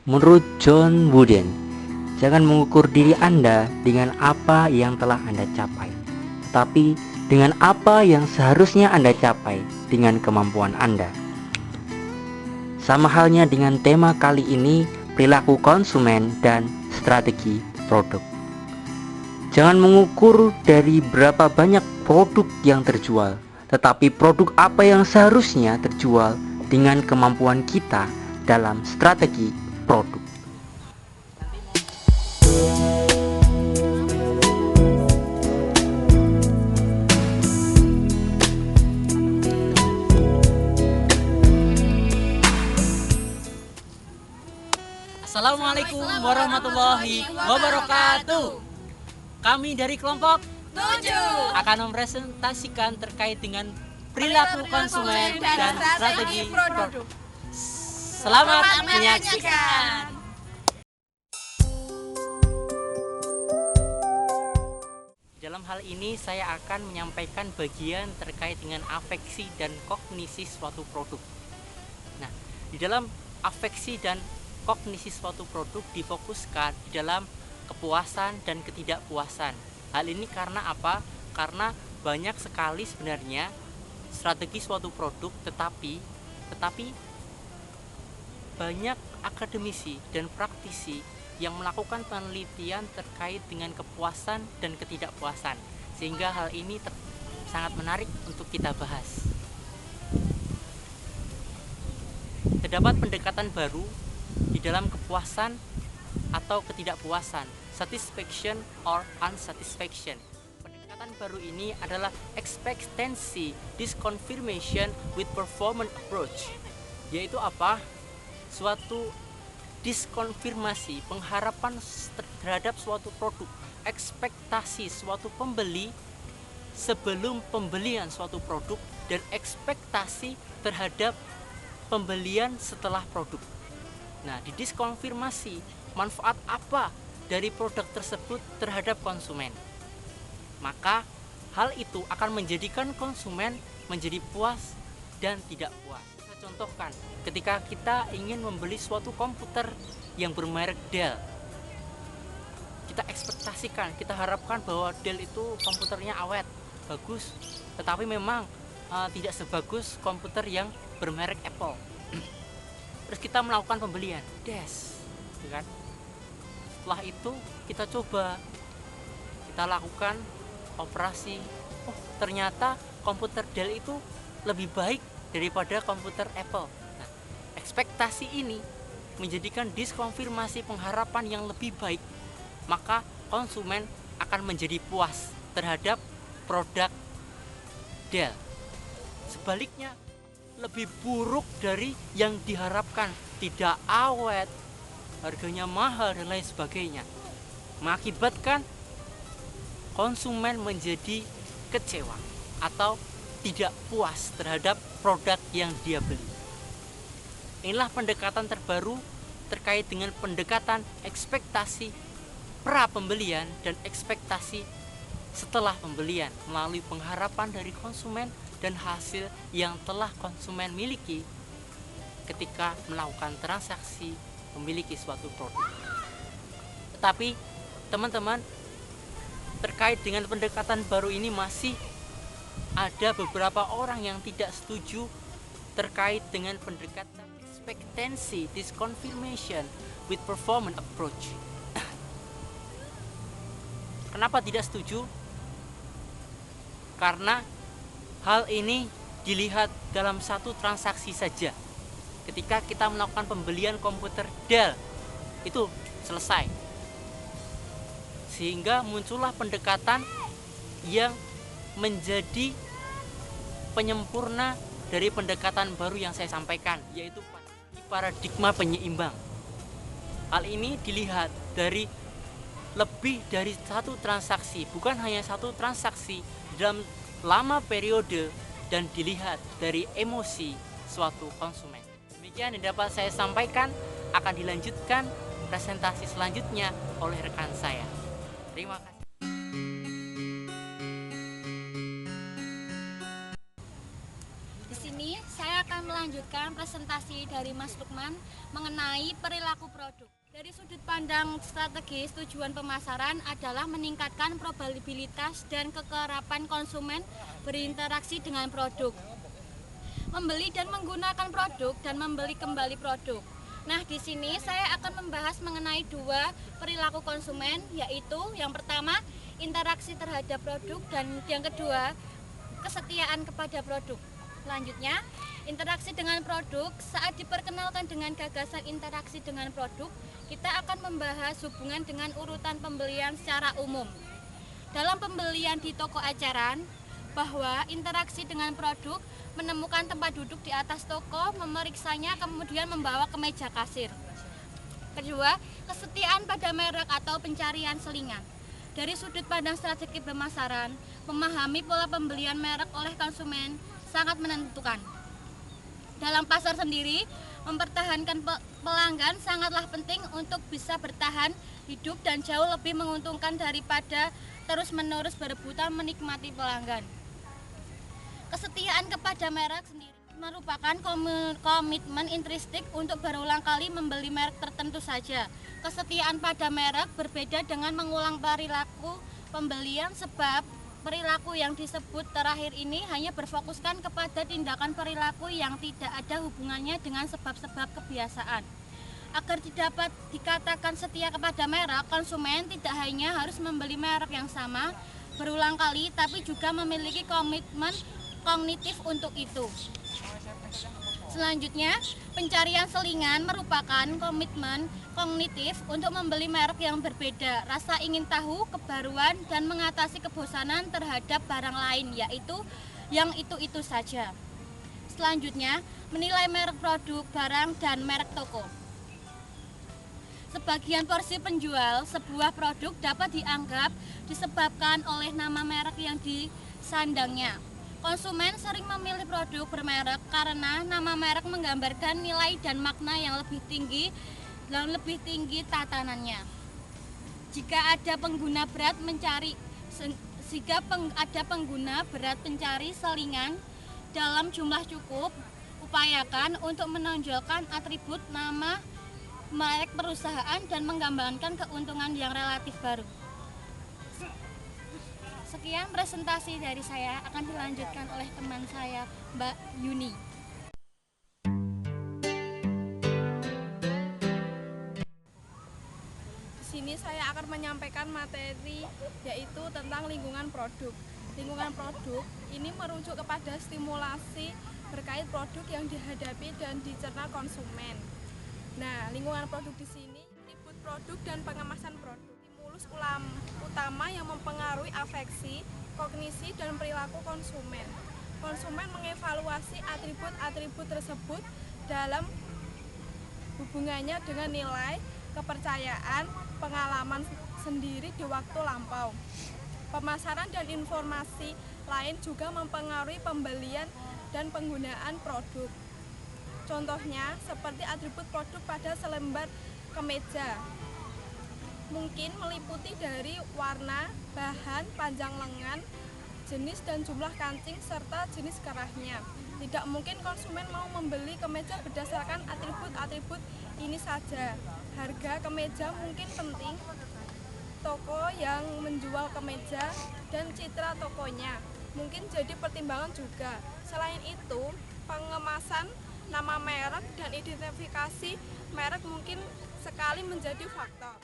Menurut John Wooden, jangan mengukur diri Anda dengan apa yang telah Anda capai, tetapi dengan apa yang seharusnya Anda capai dengan kemampuan Anda. Sama halnya dengan tema kali ini, perilaku konsumen dan strategi produk. Jangan mengukur dari berapa banyak produk yang terjual, tetapi produk apa yang seharusnya terjual dengan kemampuan kita dalam strategi produk. Assalamualaikum warahmatullahi wabarakatuh. Kami dari kelompok 7 akan mempresentasikan terkait dengan perilaku konsumen dan strategi produk. Selamat menyaksikan. Dalam hal ini saya akan menyampaikan bagian terkait dengan afeksi dan kognisi suatu produk. Nah, di dalam afeksi dan kognisi suatu produk difokuskan di dalam kepuasan dan ketidakpuasan. Hal ini karena apa? Karena banyak sekali sebenarnya strategi suatu produk, tetapi banyak akademisi dan praktisi yang melakukan penelitian terkait dengan kepuasan dan ketidakpuasan, sehingga hal ini sangat menarik untuk kita bahas. Terdapat pendekatan baru di dalam kepuasan atau ketidakpuasan, satisfaction or unsatisfaction. Pendekatan baru ini adalah expectancy disconfirmation with performance approach, yaitu apa? Suatu diskonfirmasi, pengharapan terhadap suatu produk, ekspektasi suatu pembeli sebelum pembelian suatu produk, dan ekspektasi terhadap pembelian setelah produk. Nah, di diskonfirmasi, manfaat apa dari produk tersebut terhadap konsumen? Maka hal itu akan menjadikan konsumen menjadi puas dan tidak puas. Saya contohkan, ketika kita ingin membeli suatu komputer yang bermerek Dell, kita ekspektasikan, kita harapkan bahwa Dell itu komputernya awet, bagus, tetapi memang tidak sebagus komputer yang bermerek Apple. Terus kita melakukan pembelian, kan? Setelah itu kita coba, kita lakukan operasi. Oh, ternyata komputer Dell itu lebih baik daripada komputer Apple. Nah, ekspektasi ini menjadikan diskonfirmasi pengharapan yang lebih baik, maka konsumen akan menjadi puas terhadap produk Dell. Sebaliknya, lebih buruk dari yang diharapkan, tidak awet, harganya mahal dan lain sebagainya, mengakibatkan konsumen menjadi kecewa atau tidak puas terhadap produk yang dia beli. Inilah pendekatan terbaru terkait dengan pendekatan ekspektasi pra pembelian dan ekspektasi setelah pembelian melalui pengharapan dari konsumen dan hasil yang telah konsumen miliki ketika melakukan transaksi memiliki suatu produk. Tetapi teman-teman, terkait dengan pendekatan baru ini masih ada beberapa orang yang tidak setuju terkait dengan pendekatan expectancy disconfirmation with performance approach. Kenapa tidak setuju? Karena hal ini dilihat dalam satu transaksi saja. Ketika kita melakukan pembelian komputer Dell, itu selesai. Sehingga muncullah pendekatan yang menjadi penyempurna dari pendekatan baru yang saya sampaikan, yaitu paradigma penyeimbang. Hal ini dilihat dari lebih dari satu transaksi, bukan hanya satu transaksi dalam lama periode, dan dilihat dari emosi suatu konsumen. Demikian yang dapat saya sampaikan. Akan dilanjutkan presentasi selanjutnya oleh rekan saya. Terima kasih. Di sini saya akan melanjutkan presentasi dari Mas Lukman mengenai perilaku produk. Dari sudut pandang strategis, tujuan pemasaran adalah meningkatkan probabilitas dan kekerapan konsumen berinteraksi dengan produk, membeli dan menggunakan produk, dan membeli kembali produk. Nah, di sini saya akan membahas mengenai dua perilaku konsumen, yaitu yang pertama interaksi terhadap produk dan yang kedua kesetiaan kepada produk. Selanjutnya, interaksi dengan produk. Saat diperkenalkan dengan gagasan interaksi dengan produk, kita akan membahas hubungan dengan urutan pembelian secara umum. Dalam pembelian di toko ajaran, bahwa interaksi dengan produk menemukan tempat duduk di atas toko, memeriksanya, kemudian membawa ke meja kasir. Kedua, kesetiaan pada merek atau pencarian selingan. Dari sudut pandang strategi pemasaran, memahami pola pembelian merek oleh konsumen sangat menentukan. Dalam pasar sendiri, mempertahankan pelanggan sangatlah penting untuk bisa bertahan hidup dan jauh lebih menguntungkan daripada terus-menerus berebutan menikmati pelanggan. Kesetiaan kepada merek sendiri merupakan komitmen intrinsik untuk berulang kali membeli merek tertentu saja. Kesetiaan pada merek berbeda dengan mengulang perilaku pembelian, sebab perilaku yang disebut terakhir ini hanya berfokuskan kepada tindakan perilaku yang tidak ada hubungannya dengan sebab-sebab kebiasaan. Agar dapat dikatakan setia kepada merek, konsumen tidak hanya harus membeli merek yang sama berulang kali, tapi juga memiliki komitmen kognitif untuk itu. Selanjutnya, pencarian selingan merupakan komitmen kognitif untuk membeli merek yang berbeda, rasa ingin tahu, kebaruan, dan mengatasi kebosanan terhadap barang lain, yaitu yang itu-itu saja. Selanjutnya, menilai merek produk, barang, dan merek toko. Sebagian porsi penjual sebuah produk dapat dianggap disebabkan oleh nama merek yang disandangnya. Konsumen sering memilih produk bermerek karena nama merek menggambarkan nilai dan makna yang lebih tinggi dan lebih tinggi tatanannya. Jika ada pengguna berat pencari selingan dalam jumlah cukup, upayakan untuk menonjolkan atribut nama merek perusahaan dan menggambarkan keuntungan yang relatif baru. Sekian presentasi dari saya, akan dilanjutkan oleh teman saya, Mbak Yuni. Di sini saya akan menyampaikan materi yaitu tentang lingkungan produk. Lingkungan produk ini merujuk kepada stimulasi berkait produk yang dihadapi dan dicerna konsumen. Nah, lingkungan produk di sini atribut produk dan pengemasan produk. Stimulus utama yang mempengaruhi afeksi, kognisi, dan perilaku konsumen. Konsumen mengevaluasi atribut-atribut tersebut dalam hubungannya dengan nilai, kepercayaan, pengalaman sendiri di waktu lampau. Pemasaran dan informasi lain juga mempengaruhi pembelian dan penggunaan produk. Contohnya, seperti atribut produk pada selembar kemeja. Mungkin meliputi dari warna, bahan, panjang lengan, jenis dan jumlah kancing, serta jenis kerahnya. Tidak mungkin konsumen mau membeli kemeja berdasarkan atribut-atribut ini saja. Harga kemeja mungkin penting, toko yang menjual kemeja, dan citra tokonya mungkin jadi pertimbangan juga. Selain itu, pengemasan nama merek dan identifikasi merek mungkin sekali menjadi faktor.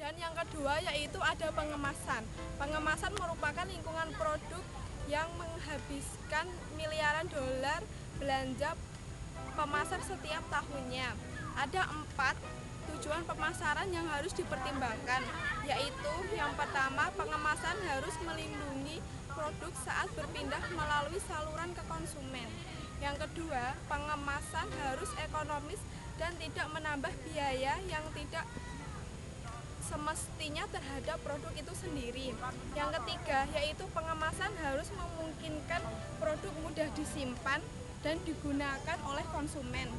Dan yang kedua yaitu ada pengemasan. Pengemasan merupakan lingkungan produk yang menghabiskan miliaran dolar belanja pemasar setiap tahunnya. Ada 4 tujuan pemasaran yang harus dipertimbangkan, yaitu yang pertama, pengemasan harus melindungi produk saat berpindah melalui saluran ke konsumen. Yang kedua, pengemasan harus ekonomis dan tidak menambah biaya yang tidak semestinya terhadap produk itu sendiri. Yang ketiga, yaitu pengemasan harus memungkinkan produk mudah disimpan dan digunakan oleh konsumen.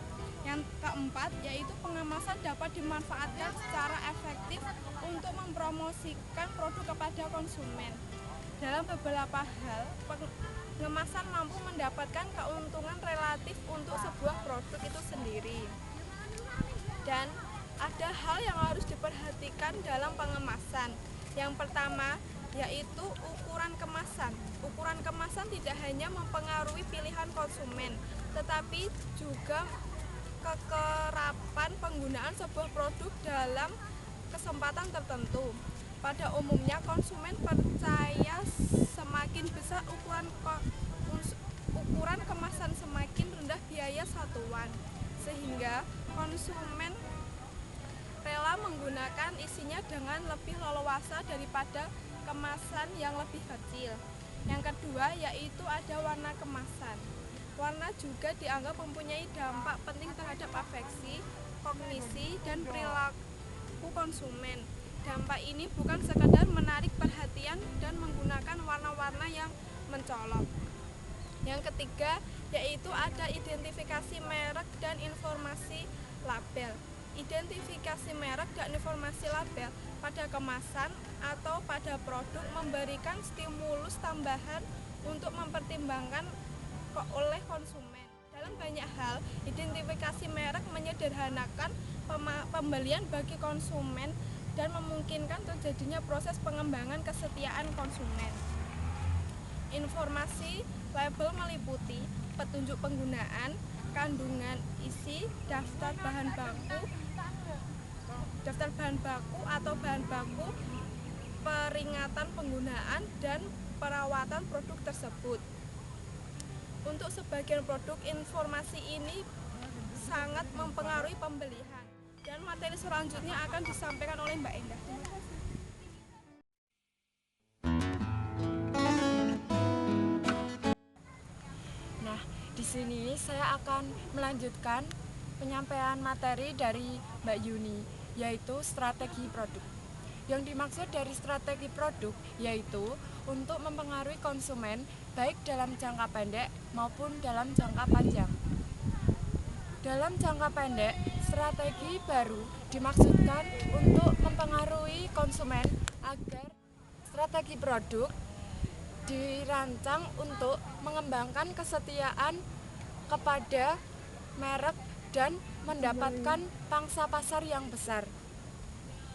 Yang keempat, yaitu pengemasan dapat dimanfaatkan secara efektif untuk mempromosikan produk kepada konsumen. Dalam beberapa hal, Pengemasan mampu mendapatkan keuntungan relatif untuk sebuah produk itu sendiri. Dan ada hal yang harus diperhatikan dalam pengemasan. Yang pertama yaitu ukuran kemasan. Ukuran kemasan tidak hanya mempengaruhi pilihan konsumen, tetapi juga kekerapan penggunaan sebuah produk dalam kesempatan tertentu. Pada umumnya konsumen percaya semakin besar ukuran kemasan semakin rendah biaya satuan, sehingga konsumen rela menggunakan isinya dengan lebih leluasa daripada kemasan yang lebih kecil. Yang kedua yaitu ada warna kemasan. Warna juga dianggap mempunyai dampak penting terhadap afeksi, kognisi, dan perilaku konsumen. Dampak ini bukan sekadar menarik perhatian dan menggunakan warna-warna yang mencolok. Yang ketiga yaitu ada identifikasi merek dan informasi label. Identifikasi merek dan informasi label pada kemasan atau pada produk memberikan stimulus tambahan untuk mempertimbangkan oleh konsumen. Dalam banyak hal, identifikasi merek menyederhanakan pembelian bagi konsumen dan memungkinkan terjadinya proses pengembangan kesetiaan konsumen. Informasi label meliputi petunjuk penggunaan, kandungan isi, daftar bahan baku atau bahan baku, peringatan penggunaan, dan perawatan produk tersebut. Untuk sebagian produk, informasi ini sangat mempengaruhi pembelian. Dan materi selanjutnya akan disampaikan oleh Mbak Endah. Terima kasih. Nah, di sini saya akan melanjutkan penyampaian materi dari Mbak Yuni, yaitu strategi produk. Yang dimaksud dari strategi produk yaitu untuk mempengaruhi konsumen baik dalam jangka pendek maupun dalam jangka panjang. Dalam jangka pendek, strategi baru dimaksudkan untuk mempengaruhi konsumen agar strategi produk dirancang untuk mengembangkan kesetiaan kepada merek dan mendapatkan pangsa pasar yang besar.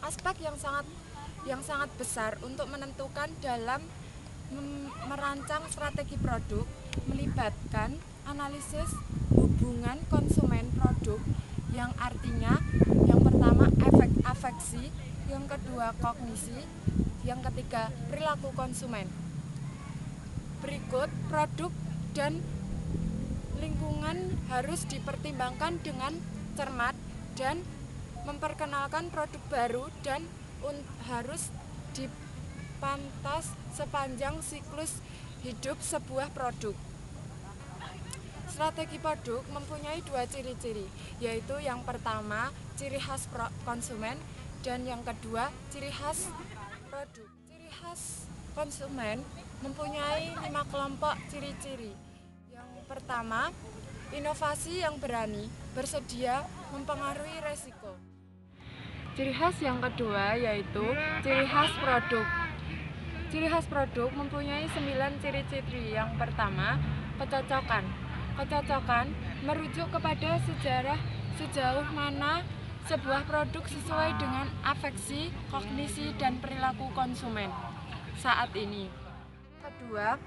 Aspek yang sangat besar untuk menentukan dalam merancang strategi produk melibatkan analisis hubungan konsumen produk, yang artinya yang pertama afeksi, yang kedua kognisi, yang ketiga perilaku konsumen. Berikut produk dan lingkungan harus dipertimbangkan dengan cermat dan memperkenalkan produk baru dan harus dipantas sepanjang siklus hidup sebuah produk. Strategi produk mempunyai dua ciri-ciri, yaitu yang pertama ciri khas konsumen dan yang kedua ciri khas produk. Ciri khas konsumen mempunyai 5 kelompok ciri-ciri. Yang pertama, inovasi yang berani, bersedia mempengaruhi resiko. Ciri khas yang kedua yaitu ciri khas produk. Ciri khas produk mempunyai 9 ciri-ciri. Yang pertama, kecocokan. Kecocokan merujuk kepada sejarah sejauh mana sebuah produk sesuai dengan afeksi, kognisi, dan perilaku konsumen saat ini. Kedua,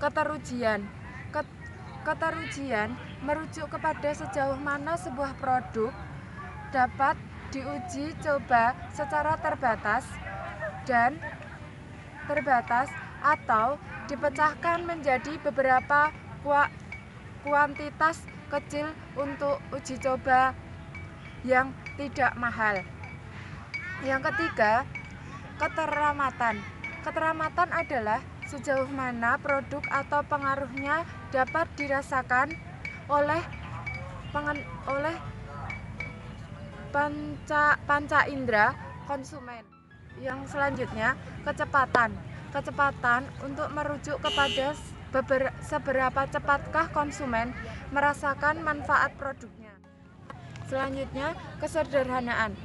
keterujian. Keterujian merujuk kepada sejauh mana sebuah produk dapat diuji coba secara terbatas atau dipecahkan menjadi beberapa kuantitas kecil untuk uji coba yang tidak mahal. Yang ketiga, keteramatan. Keteramatan adalah sejauh mana produk atau pengaruhnya dapat dirasakan oleh panca indera konsumen. Yang selanjutnya, kecepatan. Kecepatan untuk merujuk kepada seberapa cepatkah konsumen merasakan manfaat produknya. Selanjutnya, kesederhanaan.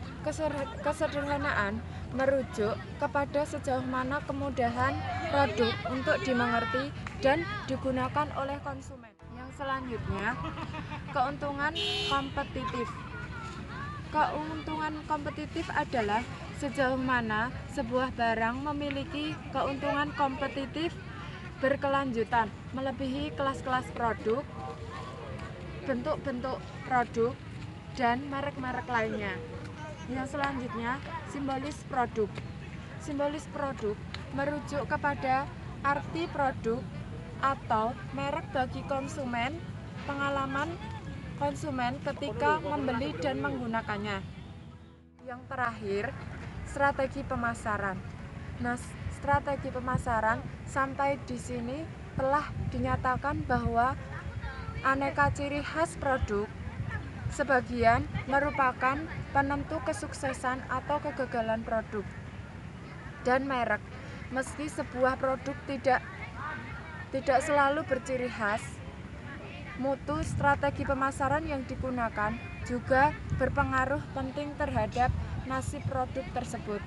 Kesederhanaan merujuk kepada sejauh mana kemudahan produk untuk dimengerti dan digunakan oleh konsumen. Yang selanjutnya, keuntungan kompetitif. Keuntungan kompetitif adalah sejauh mana sebuah barang memiliki keuntungan kompetitif berkelanjutan, melebihi kelas-kelas produk, bentuk-bentuk produk, dan merek-merek lainnya. Yang selanjutnya, simbolis produk. Simbolis produk merujuk kepada arti produk atau merek bagi konsumen, pengalaman konsumen ketika membeli dan menggunakannya. Yang terakhir, strategi pemasaran. Nah, strategi pemasaran sampai di sini telah dinyatakan bahwa aneka ciri khas produk sebagian merupakan penentu kesuksesan atau kegagalan produk dan merek. Meski sebuah produk tidak selalu berciri khas, mutu strategi pemasaran yang digunakan juga berpengaruh penting terhadap nasib produk tersebut,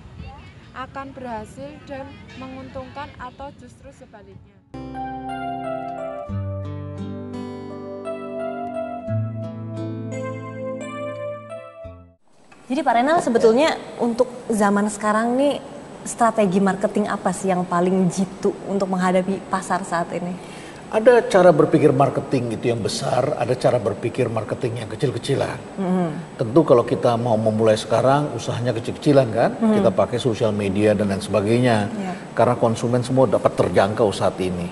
akan berhasil dan menguntungkan atau justru sebaliknya. Jadi Pak Renal, sebetulnya untuk zaman sekarang nih strategi marketing apa sih yang paling jitu untuk menghadapi pasar saat ini? Ada cara berpikir marketing itu yang besar, ada cara berpikir marketing yang kecil-kecilan. Tentu kalau kita mau memulai sekarang, usahanya kecil-kecilan kan, kita pakai sosial media dan lain sebagainya. Karena konsumen semua dapat terjangkau saat ini.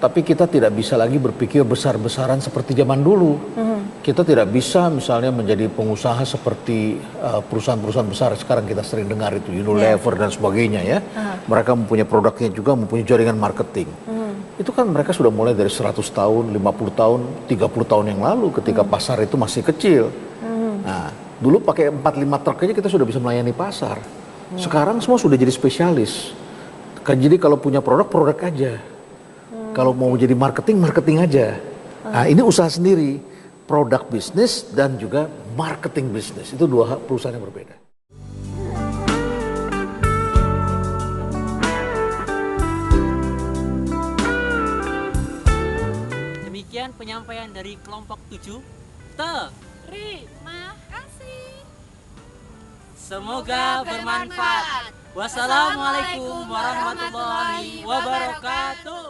Tapi kita tidak bisa lagi berpikir besar-besaran seperti zaman dulu. Kita tidak bisa misalnya menjadi pengusaha seperti perusahaan-perusahaan besar sekarang kita sering dengar itu, Unilever dan sebagainya ya. Mereka mempunyai produknya juga, mempunyai jaringan marketing. Itu kan mereka sudah mulai dari 100 tahun, 50 tahun, 30 tahun yang lalu ketika pasar itu masih kecil. Nah, dulu pakai 4-5 truk aja kita sudah bisa melayani pasar. Sekarang semua sudah jadi spesialis. Jadi kalau punya produk aja. Kalau mau jadi marketing aja. Nah, ini usaha sendiri. Produk bisnis dan juga marketing bisnis. Itu dua perusahaan yang berbeda. Demikian penyampaian dari kelompok 7. Terima kasih. Semoga bermanfaat. Wassalamualaikum warahmatullahi wabarakatuh.